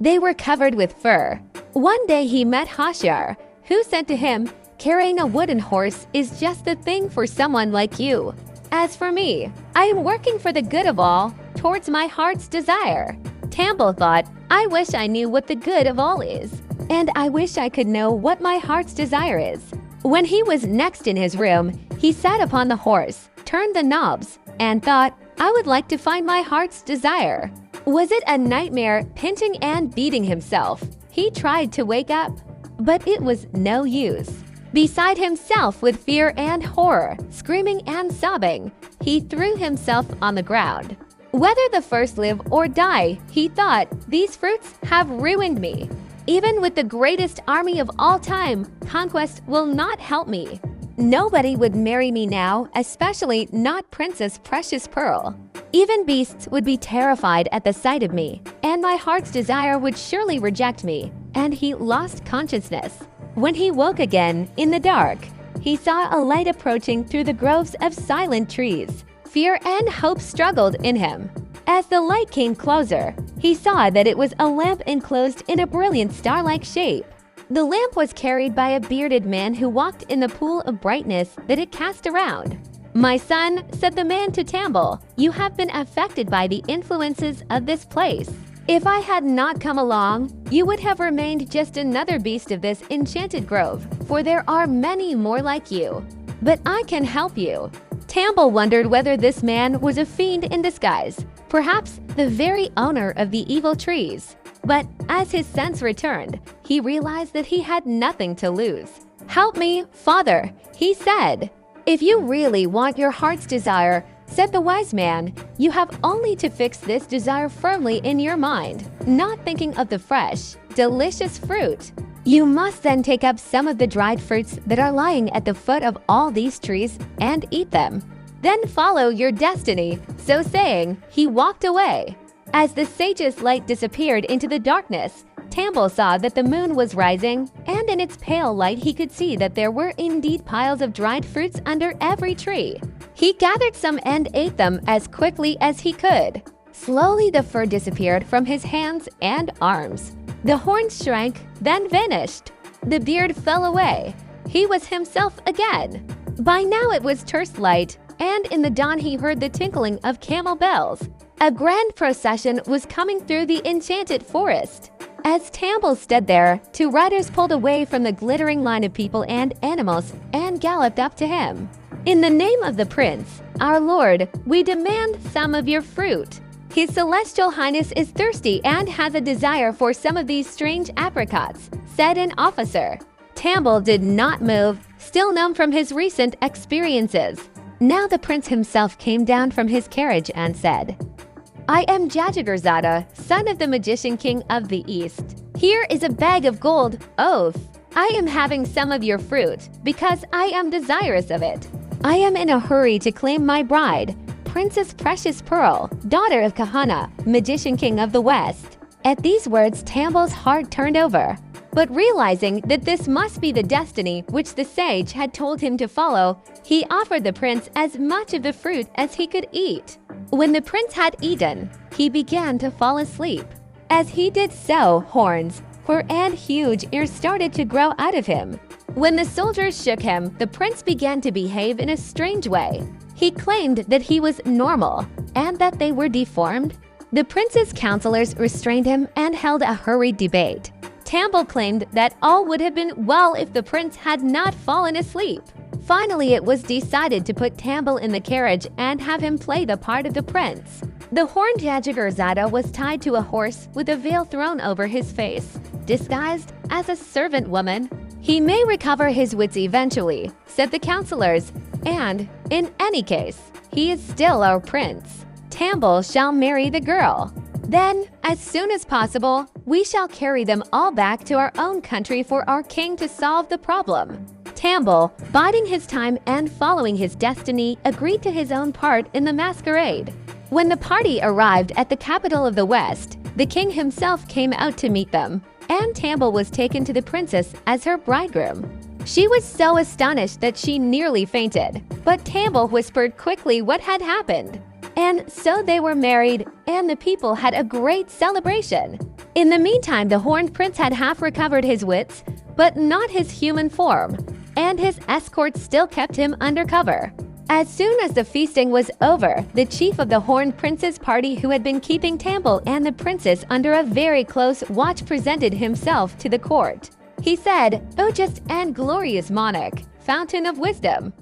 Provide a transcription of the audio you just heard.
They were covered with fur. One day he met Hoshiyar, who said to him, "Carrying a wooden horse is just the thing for someone like you. As for me, I am working for the good of all, towards my heart's desire." Tamble thought, "I wish I knew what the good of all is, and I wish I could know what my heart's desire is." When he was next in his room, he sat upon the horse, turned the knobs, and thought, "I would like to find my heart's desire." Was it a nightmare, pinching and beating himself? He tried to wake up, but it was no use. Beside himself with fear and horror, screaming and sobbing, he threw himself on the ground. Whether the first live or die, he thought, "These fruits have ruined me. Even with the greatest army of all time, conquest will not help me. Nobody would marry me now, especially not Princess Precious Pearl. Even beasts would be terrified at the sight of me, and my heart's desire would surely reject me." And he lost consciousness. When he woke again, in the dark, he saw a light approaching through the groves of silent trees. Fear and hope struggled in him. As the light came closer, he saw that it was a lamp enclosed in a brilliant star-like shape. The lamp was carried by a bearded man who walked in the pool of brightness that it cast around. "My son," said the man to Tamble, "you have been affected by the influences of this place. If I had not come along, you would have remained just another beast of this enchanted grove, for there are many more like you. But I can help you." Tamble wondered whether this man was a fiend in disguise, perhaps the very owner of the evil trees. But as his sense returned, he realized that he had nothing to lose. "Help me, father," he said. "If you really want your heart's desire," said the wise man, "you have only to fix this desire firmly in your mind, not thinking of the fresh, delicious fruit. You must then take up some of the dried fruits that are lying at the foot of all these trees and eat them. Then follow your destiny." So saying, he walked away. As the sage's light disappeared into the darkness, Tamble saw that the moon was rising, and in its pale light he could see that there were indeed piles of dried fruits under every tree. He gathered some and ate them as quickly as he could. Slowly the fur disappeared from his hands and arms. The horns shrank, then vanished. The beard fell away. He was himself again. By now it was terse light, and in the dawn he heard the tinkling of camel bells. A grand procession was coming through the enchanted forest. As Tamble stood there, two riders pulled away from the glittering line of people and animals and galloped up to him. "In the name of the prince, our lord, we demand some of your fruit. His celestial highness is thirsty and has a desire for some of these strange apricots," said an officer. Tamble did not move, still numb from his recent experiences. Now the prince himself came down from his carriage and said, "I am Jajigarzada, son of the magician king of the east. Here is a bag of gold, oath. I am having some of your fruit, because I am desirous of it. I am in a hurry to claim my bride, Princess Precious Pearl, daughter of Kahana, magician king of the west." At these words, Tamble's heart turned over. But realizing that this must be the destiny which the sage had told him to follow, he offered the prince as much of the fruit as he could eat. When the prince had eaten, he began to fall asleep. As he did so, horns, fur and huge ears started to grow out of him. When the soldiers shook him, the prince began to behave in a strange way. He claimed that he was normal and that they were deformed. The prince's counselors restrained him and held a hurried debate. Tamble claimed that all would have been well if the prince had not fallen asleep. Finally, it was decided to put Tamble in the carriage and have him play the part of the prince. The horned Jajigarzada was tied to a horse with a veil thrown over his face, disguised as a servant woman. "He may recover his wits eventually," said the counselors, "and, in any case, he is still our prince. Tamble shall marry the girl. Then, as soon as possible, we shall carry them all back to our own country for our king to solve the problem." Tamble, biding his time and following his destiny, agreed to his own part in the masquerade. When the party arrived at the capital of the West, the king himself came out to meet them, and Tamble was taken to the princess as her bridegroom. She was so astonished that she nearly fainted, but Tamble whispered quickly what had happened. And so they were married, and the people had a great celebration. In the meantime, the Horned Prince had half recovered his wits, but not his human form, and his escorts still kept him undercover. As soon as the feasting was over, the chief of the Horned Prince's party, who had been keeping Tamble and the princess under a very close watch, presented himself to the court. He said, "O just and glorious monarch, fountain of wisdom,